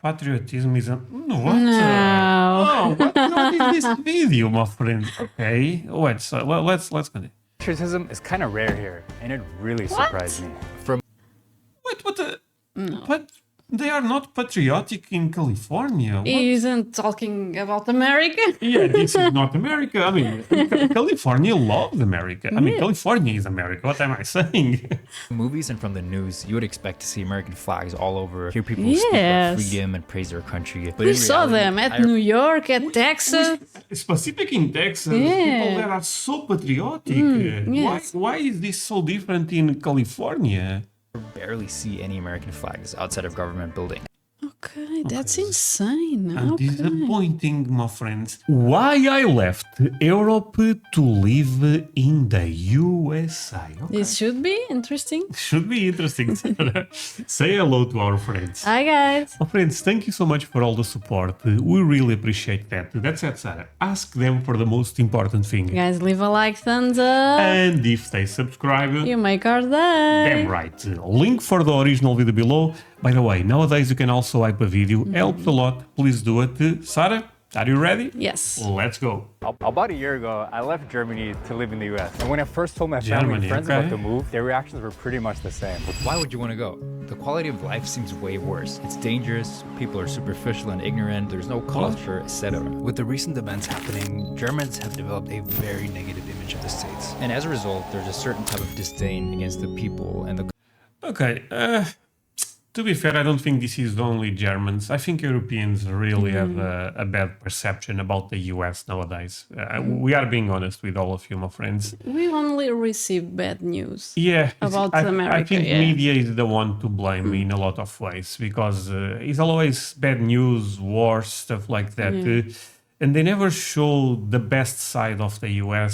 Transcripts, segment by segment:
Patriotism is a... What? No. Oh, what is this video, my friend? Okay, wait, so let's continue. Patriotism is kind of rare here, and it really surprised me. Wait, but they are not patriotic in California. What? He isn't talking about America. Yeah, this is not America. I mean, California loves America. I mean, California is America. What am I saying? Movies and from the news, you would expect to see American flags all over, hear people speak Yes. about freedom and praise their country. But We in saw reality, them at New York, at Texas. Specific in Texas, Yeah. people there are so patriotic. yes. Why is this so different in California? barely see any American flags outside of government buildings. Okay, that's insane. And Okay. disappointing, my friends. Why I left Europe to live in the USA? Okay. This should be interesting. Should be interesting. Sarah. Say hello to our friends. Hi, guys. Oh, friends, thank you so much for all the support. We really appreciate that. That's it, Sarah. Ask them for the most important thing. Guys, leave a like, thumbs up. And if they subscribe, You make our day. damn right. Link for the original video below. By the way, nowadays you can also hype a video. Helps a lot. Please do it. Sarah, are you ready? Yes. Let's go. About a year ago, I left Germany to live in the US. And when I first told my family Germany, and friends okay. about the move, their reactions were pretty much the same. Why would you want to go? The quality of life seems way worse. It's dangerous, people are superficial and ignorant, there's no culture, etc. With the recent events happening, Germans have developed a very negative image of the States. And as a result, there's a certain type of disdain against the people and the Okay. To be fair, I don't think this is only Germans. I think Europeans really have a bad perception about the US nowadays. We are being honest with all of you, my friends. We only receive bad news. Yeah, About I America, think yeah. media is the one to blame in a lot of ways because it's always bad news, wars, stuff like that, and they never show the best side of the US.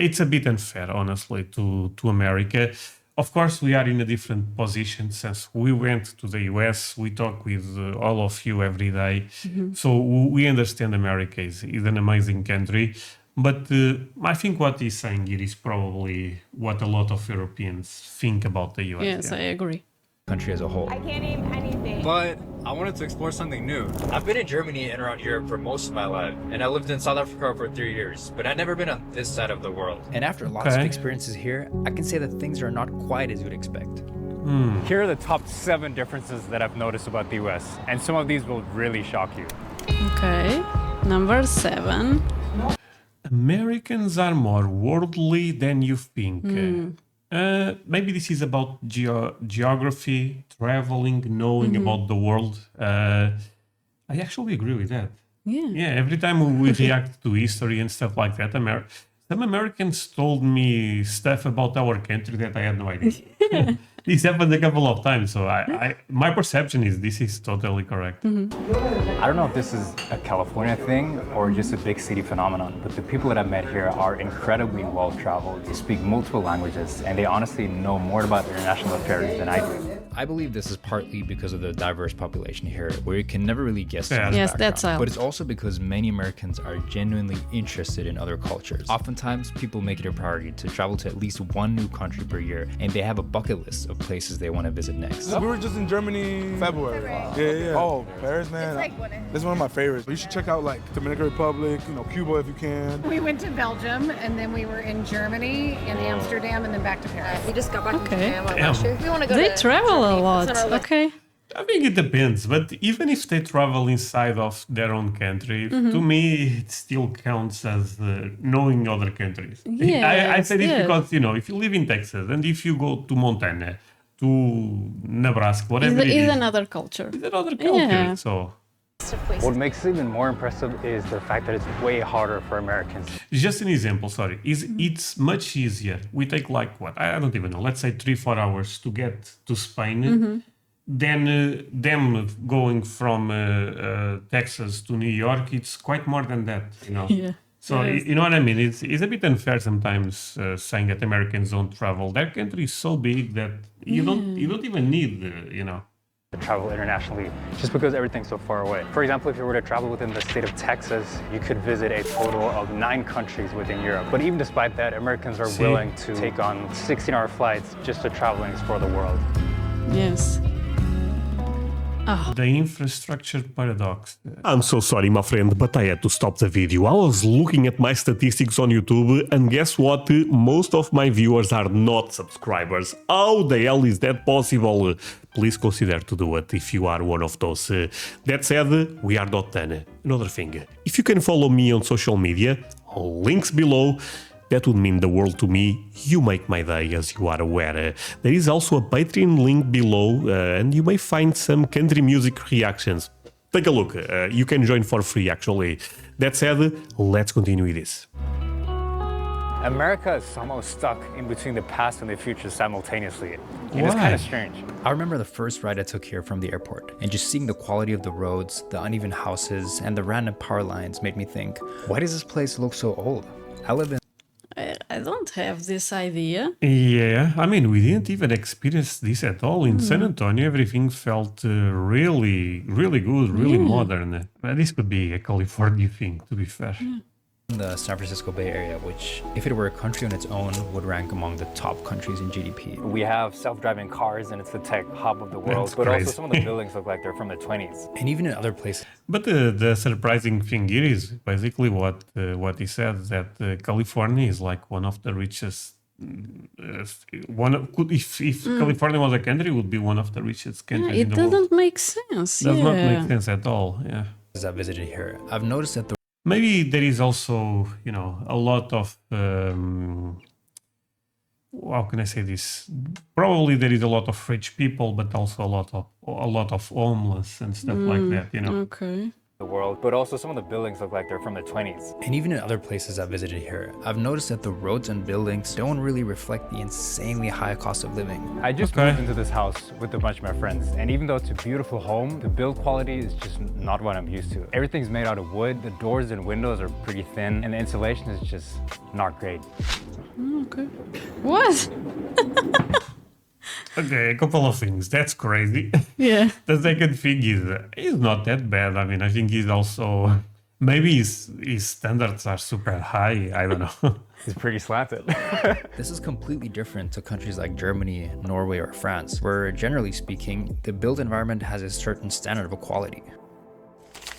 It's a bit unfair, honestly, to America. Of course, we are in a different position since we went to the US. We talk with all of you every day, so we understand America is an amazing country. But I think what he's saying here is probably what a lot of Europeans think about the US. Yes, I agree. country as a whole. I can't name anything. But I wanted to explore something new. I've been in Germany and around Europe for most of my life, and I lived in South Africa for 3 years, but I've never been on this side of the world. And after lots of Okay. experiences here, I can say that things are not quite as you'd expect. Here are the top 7 differences that I've noticed about the US, and some of these will really shock you. Okay. Number 7. Americans are more worldly than you think. Maybe this is about geography, traveling, knowing about the world. I actually agree with that. Yeah. Yeah, every time we react to history and stuff like that, some Americans told me stuff about our country that I had no idea. This happened a couple of times, so my perception is this is totally correct. I don't know if this is a California thing or just a big city phenomenon, but the people that I've met here are incredibly well-traveled. They speak multiple languages, and they honestly know more about international affairs than I do. I believe this is partly because of the diverse population here, where you can never really guess Yeah. someone's Yes, background. that's all. But it's also because many Americans are genuinely interested in other cultures. Oftentimes, people make it a priority to travel to at least one new country per year, and they have a bucket list of places they want to visit next. We were just in Germany February. Yeah. Oh, Paris, man. It's like This is one of my favorites. You should check out like Dominican Republic, Cuba if you can. We went to Belgium, and then we were in Germany, and Amsterdam, and then back to Paris. We just got back from Okay. Japan Damn. last year. We want to go They to travel a Germany. lot. It's on our list. Okay. I think it depends, but even if they travel inside of their own country, to me it still counts as knowing other countries. I say this yes. because if you live in Texas and if you go to Montana, to Nebraska, whatever it It's is, another culture. it's another culture. Yeah. So What makes it even more impressive is the fact that it's way harder for Americans. just an example, sorry, it's much easier. We take like what? I don't even know. Let's say 3-4 hours to get to Spain. Than them going from Texas to New York. It's quite more than that, Yeah. So you know what I mean? It's a bit unfair sometimes saying that Americans don't travel. Their country is so big that you don't even need travel internationally just because everything's so far away. For example, if you were to travel within the state of Texas, you could visit a total of 9 countries within Europe. But even despite that, Americans are willing to take on 16-hour flights just to travel and explore the world. Yes. The infrastructure paradox. I'm so sorry, my friend, but I had to stop the video. I was looking at my statistics on YouTube, and guess what? Most of my viewers are not subscribers. How the hell is that possible? Please consider to do it if you are one of those. That said, we are not done. Another thing, if you can follow me on social media, links below. That would mean the world to me. You make my day, as you are aware. There is also a Patreon link below, and you may find some country music reactions. Take a look. You can join for free, actually. That said, let's continue with this. America is somehow stuck in between the past and the future simultaneously. And it's kind of strange. I remember the first ride I took here from the airport, and just seeing the quality of the roads, the uneven houses, and the random power lines made me think, why does this place look so old? I live in I don't have this idea. Yeah, I mean, we didn't even experience this at all. In San Antonio, everything felt really, really good, really modern. This could be a California thing, to be fair. the San Francisco Bay Area, which, if it were a country on its own, would rank among the top countries in GDP. We have self-driving cars and it's the tech hub of the world, That's but crazy. also some of the buildings look like they're from the 20s. And even in other places. But the surprising thing here is basically what he said, that California is like one of the richest. If California was a country, it would be one of the richest countries in It the world. doesn't make sense. Does not make sense at all. Yeah. As I visited here, I've noticed that the Maybe there is also, a lot of how can I say this? Probably there is a lot of rich people, but also a lot of homeless and stuff like that. Okay. The world, but also some of the buildings look like they're from the 20s. And even in other places I've visited here, I've noticed that the roads and buildings don't really reflect the insanely high cost of living. I just moved into this house with a bunch of my friends, and even though it's a beautiful home, the build quality is just not what I'm used to. Everything's made out of wood, the doors and windows are pretty thin, and the insulation is just not great. Okay. What? Okay, a couple of things. That's crazy. Yeah. The second thing is he's not that bad. I mean, I think he's also maybe his standards are super high. I don't know. It's pretty slanted. This is completely different to countries like Germany, Norway, or France, where generally speaking, the built environment has a certain standard of quality.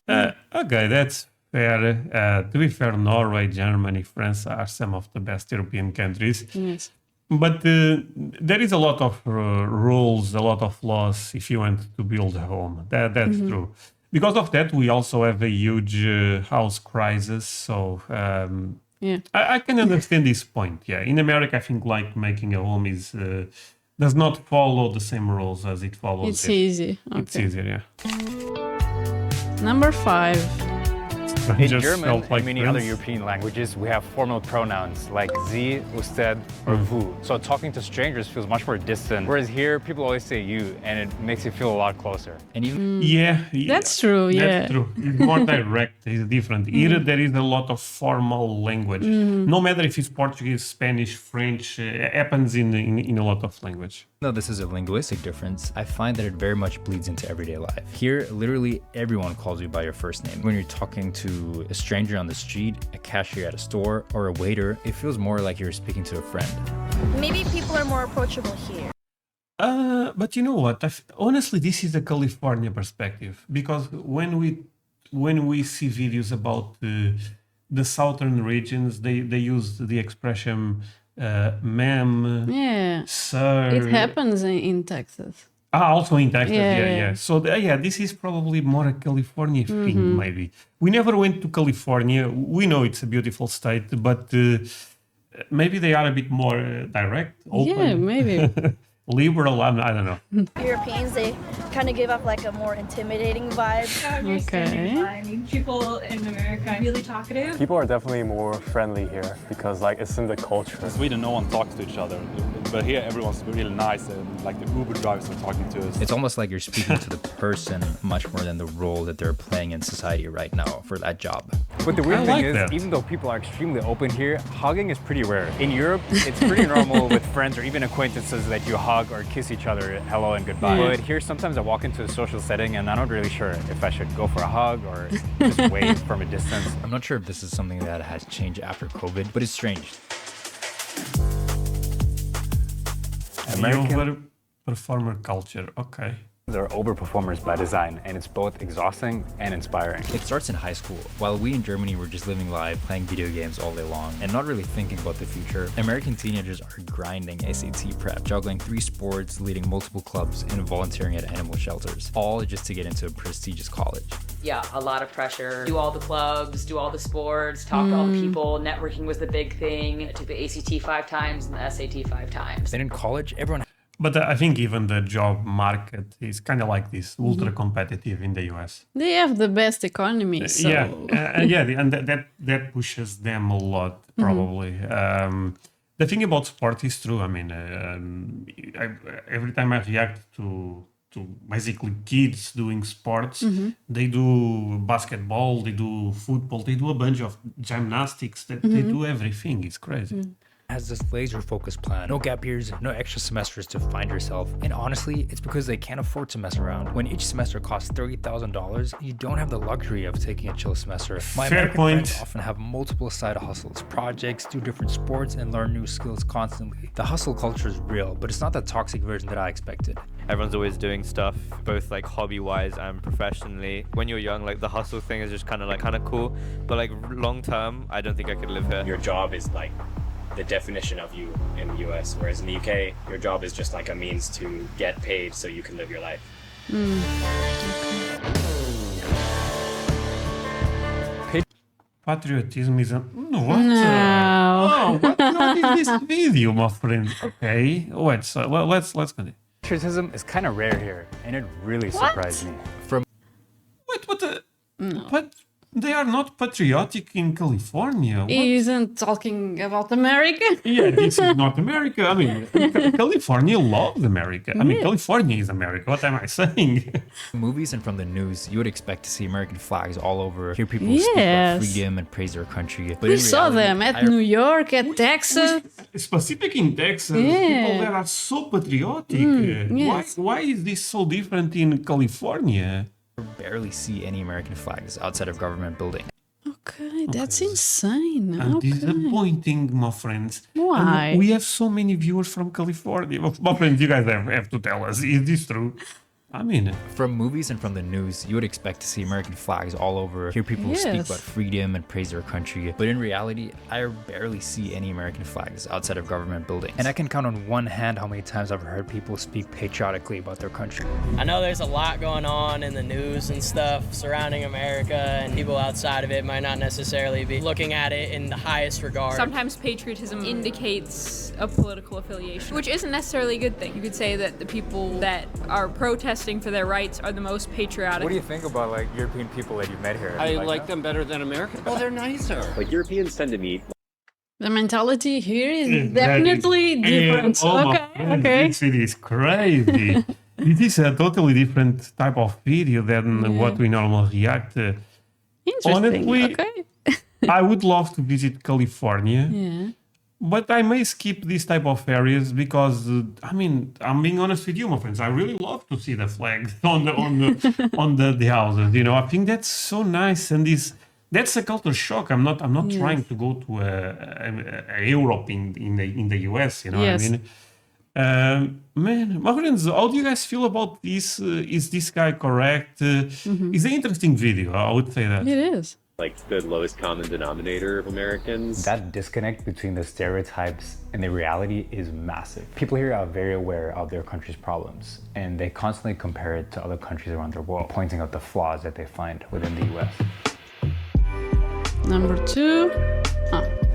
Okay, that's fair. To be fair, Norway, Germany, France are some of the best European countries. Yes. But there is a lot of rules, a lot of laws if you want to build a home. That's true. Because of that, we also have a huge house crisis. So Yeah. I can understand this point. Yeah, in America, I think like making a home is does not follow the same rules as it follows. It's there. easy. It's Okay. easier, yeah. Number 5. In Just German felt like and many other friends. European languages, we have formal pronouns like Sie, usted, or vous. So talking to strangers feels much more distant. Whereas here, people always say you, and it makes you feel a lot closer. And even Yeah, That's true, yeah. That's true. It's more direct. It's different. Here, there is a lot of formal language. No matter if it's Portuguese, Spanish, French, happens in a lot of language. though this is a linguistic difference, I find that it very much bleeds into everyday life. Here, literally everyone calls you by your first name. When you're talking to a stranger on the street, a cashier at a store, or a waiter, it feels more like you're speaking to a friend. Maybe people are more approachable here. But you know what? Honestly, this is a California perspective, because when we see videos about the southern regions, they use the expression ma'am, Yeah. sir. It happens in Texas. Also in Texas, Yeah, yeah. yeah. So this is probably more a California thing, maybe. We never went to California. We know it's a beautiful state, but maybe they are a bit more direct, open. Yeah, maybe. Liberal, I don't know. Europeans, they kind of give off like a more intimidating vibe. Okay. I mean, people in America are really talkative. People are definitely more friendly here because it's in the culture. In Sweden, no one talks to each other, but here everyone's really nice, and like the Uber drivers are talking to us. It's almost like you're speaking to the person much more than the role that they're playing in society right now for that job. But the weird I thing like is, that. even though people are extremely open here, hugging is pretty rare. In Europe, it's pretty normal with friends or even acquaintances that you hug or kiss each other hello and goodbye. But here, sometimes I walk into a social setting and I'm not really sure if I should go for a hug or just wave from a distance. I'm not sure if this is something that has changed after COVID, but it's strange. The performer culture. Okay. They're overperformers by design, and it's both exhausting and inspiring. It starts in high school. While we in Germany were just living life, playing video games all day long, and not really thinking about the future, American teenagers are grinding SAT prep, juggling 3 sports, leading multiple clubs, and volunteering at animal shelters, all just to get into a prestigious college. Yeah, a lot of pressure. Do all the clubs, do all the sports, talk to all the people. Networking was the big thing. I took the ACT 5 times and the SAT 5 times. Then in college, everyone But I think even the job market is kind of like this, ultra competitive in the US. They have the best economy, so... And that pushes them a lot, probably. The thing about sport is true. I mean, every time I react to basically kids doing sports, they do basketball, they do football, they do a bunch of gymnastics, they do everything. It's crazy. has this laser-focused plan. No gap years, no extra semesters to find yourself. And honestly, it's because they can't afford to mess around. When each semester costs $30,000, you don't have the luxury of taking a chill semester. My American friends often have multiple side hustles, projects, do different sports, and learn new skills constantly. The hustle culture is real, but it's not the toxic version that I expected. Everyone's always doing stuff, both like hobby-wise and professionally. When you're young, like the hustle thing is just kind of cool, but like long term, I don't think I could live here. Your job is like the definition of you in the US, whereas in the UK, your job is just like a means to get paid so you can live your life. Patriotism is a... What? No. What is this video, my friend? Okay, wait, so let's continue. Patriotism is kind of rare here, and it really surprised me. But they are not patriotic in California. What? He isn't talking about America. Yeah, this is not America. I mean, California loves America. I mean, California is America. What am I saying? Movies and from the news, you would expect to see American flags all over, hear people speak about freedom and praise their country. But we saw them at New York, at Texas. Specific in Texas, people that are so patriotic. Yes. Why is this so different in California? Barely see any American flags outside of government buildings. Okay, that's insane. And disappointing, my friends. Why? And we have so many viewers from California. My friends, you guys have to tell us, is this true? I mean, from movies and from the news, you would expect to see American flags all over, hear people speak about freedom and praise their country. But in reality, I barely see any American flags outside of government buildings. And I can count on one hand how many times I've heard people speak patriotically about their country. I know there's a lot going on in the news and stuff surrounding America, and people outside of it might not necessarily be looking at it in the highest regard. Sometimes patriotism indicates a political affiliation, which isn't necessarily a good thing. You could say that the people that are protesting for their rights are the most patriotic. What do you think about like European people that you've met here? I like them better than Americans. Well, they're nicer. Like Europeans tend to meet. The mentality here is definitely different. Okay. This video is crazy. It is a totally different type of video than what we normally react to. Interesting. Honestly, I would love to visit California. Yeah. But I may skip these type of areas because, I mean, I'm being honest with you, my friends. I really love to see the flags on the houses. You know, I think that's so nice, and that's a culture shock. I'm not trying to go to a Europe in the US. You know what I mean? Man, my friends, how do you guys feel about this? Is this guy correct? It's an interesting video. I would say that it is. Like the lowest common denominator of Americans. That disconnect between the stereotypes and the reality is massive. People here are very aware of their country's problems, and they constantly compare it to other countries around the world, pointing out the flaws that they find within the US. Number 2.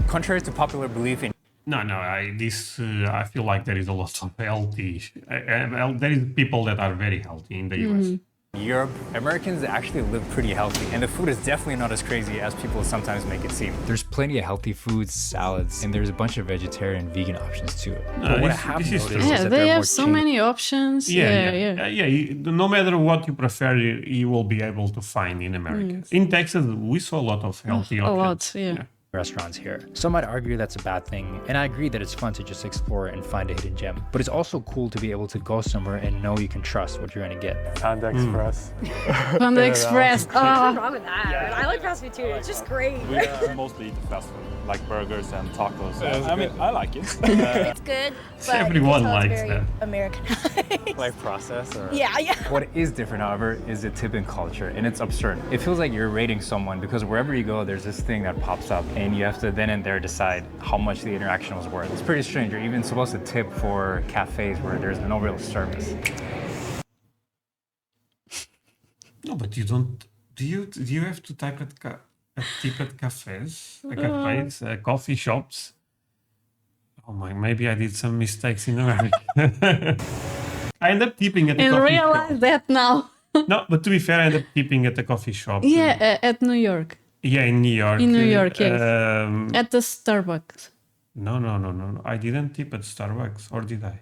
Contrary to popular belief in I feel like there is a lot of healthy. There is people that are very healthy in the US. Europe, Americans actually live pretty healthy, and the food is definitely not as crazy as people sometimes make it seem. There's plenty of healthy foods, salads, and there's a bunch of vegetarian and vegan options too. But what I have noticed is that they there are have more so many options. No matter what you prefer, you will be able to find in America. In Texas, we saw a lot of healthy options. Restaurants here. Some might argue that's a bad thing, and I agree that it's fun to just explore and find a hidden gem. But it's also cool to be able to go somewhere and know you can trust what you're gonna get. Panda Express. Panda Express. Nothing wrong with that. I like fast food too. It's just great. We mostly eat fast food, like burgers and tacos. I mean, I like it. It's good, but everyone likes very that. Americanized. Like process or... Yeah. What is different, however, is the tipping culture, and it's absurd. It feels like you're rating someone because wherever you go, there's this thing that pops up, and you have to then and there decide how much the interaction was worth. It's pretty strange. You're even supposed to tip for cafes where there's no real service. No, but you don't. Do you have to type tip at cafes, coffee shops? Oh my! Maybe I did some mistakes in America. I end up tipping at the And coffee realize shop. that now. No, but to be fair, I end up tipping at the coffee shop. At New York. Yeah, in New York. In New York, yes. Um, At the Starbucks. No. I didn't tip at Starbucks, or did I?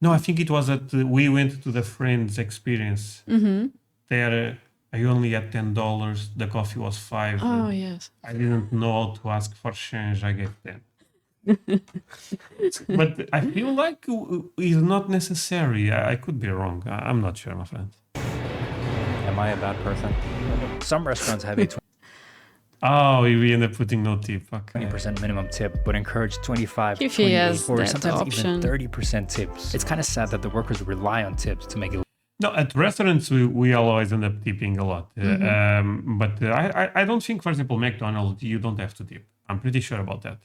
No, I think it was at. We went to the Friends experience. Mm-hmm. There, I only had $10. The coffee was $5. Oh, yes. I didn't know how to ask for change. I gave $10. But I feel like it's not necessary. I could be wrong. I'm not sure, my friend. Am I a bad person? Some restaurants have a Oh, we end up putting no tip. 20% minimum tip, but encourage 25, If he has 28, or that sometimes option. even 30% tips. It's kind of sad that the workers rely on tips to make it. No, at restaurants we always end up tipping a lot. But I don't think, for example, McDonald's, you don't have to tip. I'm pretty sure about that.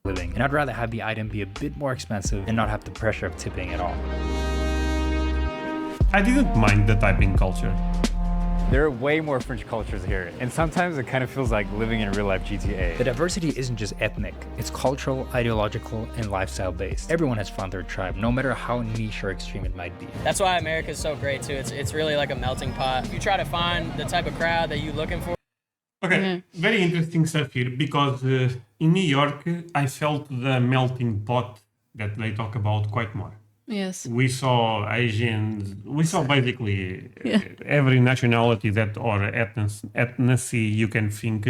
Living, and I'd rather have the item be a bit more expensive and not have the pressure of tipping at all. I didn't mind the typing culture. There are way more French cultures here, and sometimes it kind of feels like living in a real-life GTA. The diversity isn't just ethnic, it's cultural, ideological, and lifestyle-based. Everyone has found their tribe, no matter how niche or extreme it might be. That's why America's so great too. It's really like a melting pot. You try to find the type of crowd that you're looking for. Okay, very interesting stuff here, because in New York, I felt the melting pot that they talk about quite more. Yes. We saw Asians, we saw basically every nationality that or ethnicity you can think.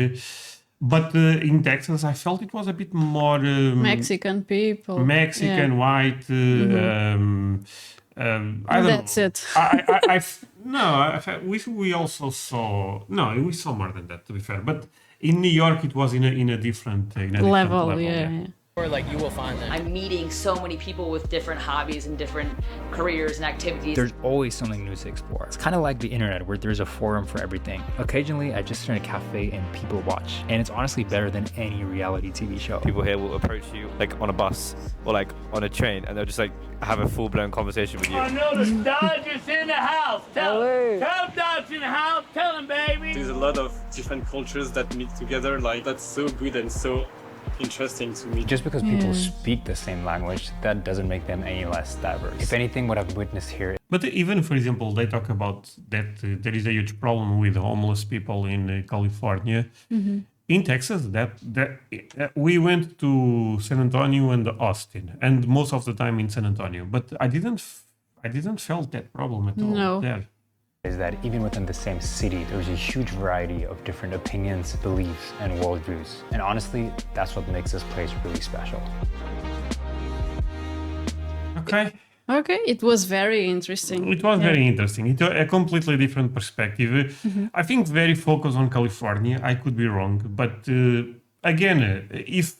But in Texas, I felt it was a bit more Mexican people. Mexican, white. I don't That's know. it. We also saw we saw more than that, to be fair. But in New York, it was in a different level. Yeah. Or like you will find them. I'm meeting so many people with different hobbies and different careers and activities. There's always something new to explore. It's kind of like the internet where there's a forum for everything. Occasionally, I just turn a cafe and people watch, and it's honestly better than any reality TV show. People here will approach you like on a bus or like on a train, and they'll just like have a full-blown conversation with you. I know the Dodgers in the house. Tell them Dodgers in the house. Tell them, baby. There's a lot of different cultures that meet together. Like, that's so good and so interesting to me. Just because people speak the same language, that doesn't make them any less diverse. If anything, what I've witnessed here. But even, for example, they talk about that there is a huge problem with homeless people in California. In Texas, we went to San Antonio and Austin, and most of the time in San Antonio. But I didn't felt that problem at all there. Is that even within the same city, there's a huge variety of different opinions, beliefs, and worldviews. And honestly, that's what makes this place really special. Okay, it was very interesting. It was very interesting. It's a completely different perspective. I think very focused on California. I could be wrong, but again, if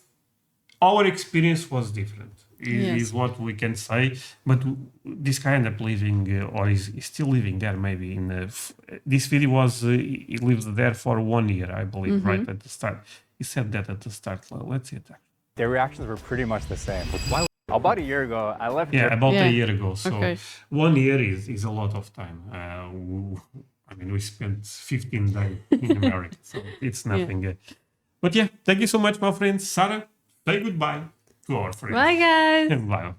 our experience was different, is what we can say. But this guy ended up living, or is still living there. Maybe in this video was he lived there for 1 year, I believe, right at the start. He said that at the start. Let's see it. Their reactions were pretty much the same. About a year ago, I left. Yeah, about a year ago. So 1 year is a lot of time. I mean, we spent 15 days in America, so it's nothing. But yeah, thank you so much, my friends. Sarah, say goodbye to our friends. Bye, guys. Bye.